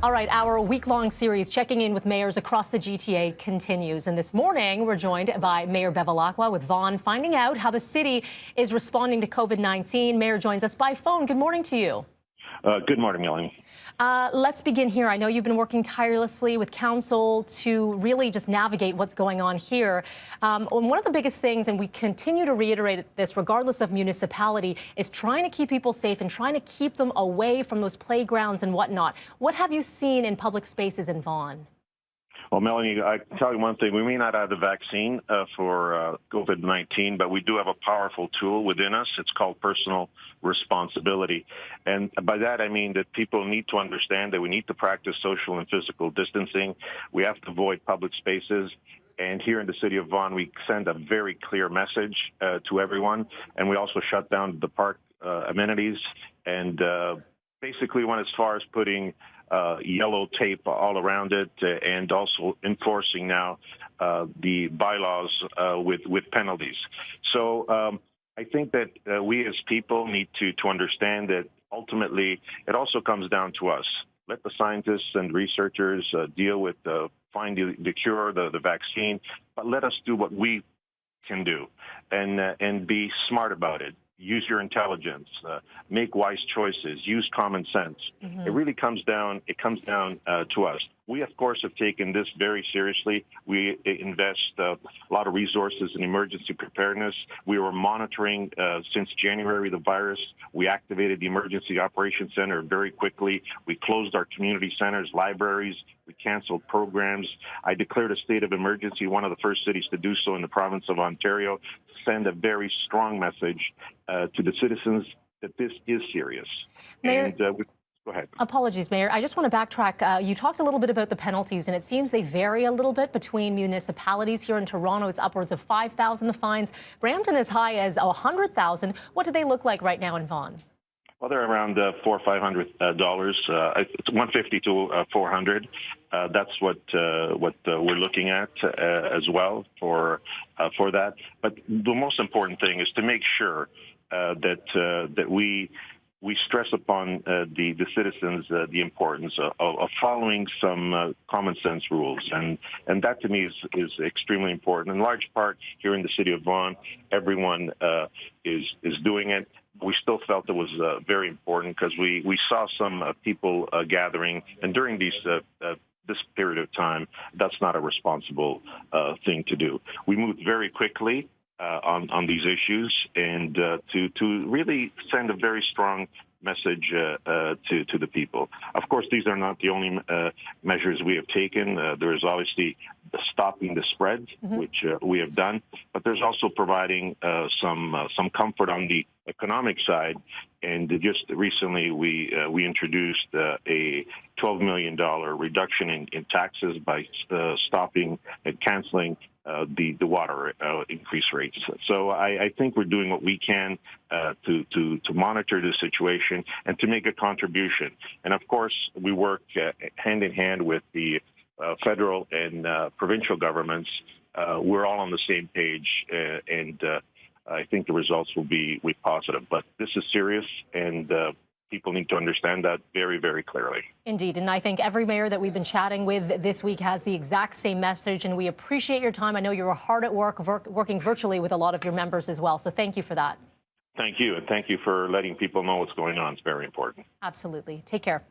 All right, our week-long series checking in with mayors across the GTA continues. And this morning, we're joined by Mayor Bevilacqua with Vaughan, finding out how the city is responding to COVID-19. Mayor joins us by phone. Good morning to you. Good morning, Melanie. Let's begin here. I know you've been working tirelessly with council to really just navigate what's going on here. One of the biggest things, and we continue to reiterate this regardless of municipality, is trying to keep people safe and trying to keep them away from those playgrounds and whatnot. What have you seen in public spaces in Vaughan? Well, Melanie, I can tell you one thing. We may not have the vaccine for COVID-19, but we do have a powerful tool within us. It's called personal responsibility. And by that, I mean that people need to understand that we need to practice social and physical distancing. We have to avoid public spaces. And here in the City of Vaughan, we send a very clear message to everyone. And we also shut down the park amenities. And basically went as far as putting yellow tape all around it, and also enforcing now the bylaws with penalties. So I think that we as people need to understand that ultimately it also comes down to us. Let the scientists and researchers deal with finding the cure, the vaccine, but let us do what we can do and be smart about it. Use your intelligence, make wise choices, use common sense. It really comes down to us. We, of course, have taken this very seriously. We invest a lot of resources in emergency preparedness. We were monitoring since January the virus. We activated the Emergency Operations Center very quickly. We closed our community centers, libraries. We canceled programs. I declared a state of emergency, one of the first cities to do so in the province of Ontario, to send a very strong message to the citizens that this is serious. Mayor, go ahead. Apologies, Mayor. I just want to backtrack. You talked a little bit about the penalties, and it seems they vary a little bit between municipalities. Here in Toronto, it's upwards of 5,000, the fines. Brampton as high as 100,000. What do they look like right now in Vaughan? Well, they're around $400 or $500. It's 150 to 400. That's what we're looking at as well for that. But the most important thing is to make sure that we stress upon the citizens the importance of following some common sense rules, and that to me is extremely important. In large part, here in the City of Vaughan, everyone is doing it. We still felt it was very important because we saw some people gathering, and during this period of time, that's not a responsible thing to do. We moved very quickly on these issues, and to really send a very strong message to the people. Of course, these are not the only measures we have taken. There is obviously stopping the spread, which we have done, but there's also providing some comfort on the economic side. And just recently, we introduced a $12 million reduction in taxes by stopping and canceling the water increase rates. So I think we're doing what we can to monitor the situation and to make a contribution. And of course, we work hand in hand with the federal and provincial governments. We're all on the same page, and I think the results will be positive. But this is serious, and people need to understand that very, very clearly. Indeed. And I think every mayor that we've been chatting with this week has the exact same message, and we appreciate your time. I know you're hard at work, working virtually with a lot of your members as well. So thank you for that. Thank you. And thank you for letting people know what's going on. It's very important. Absolutely. Take care.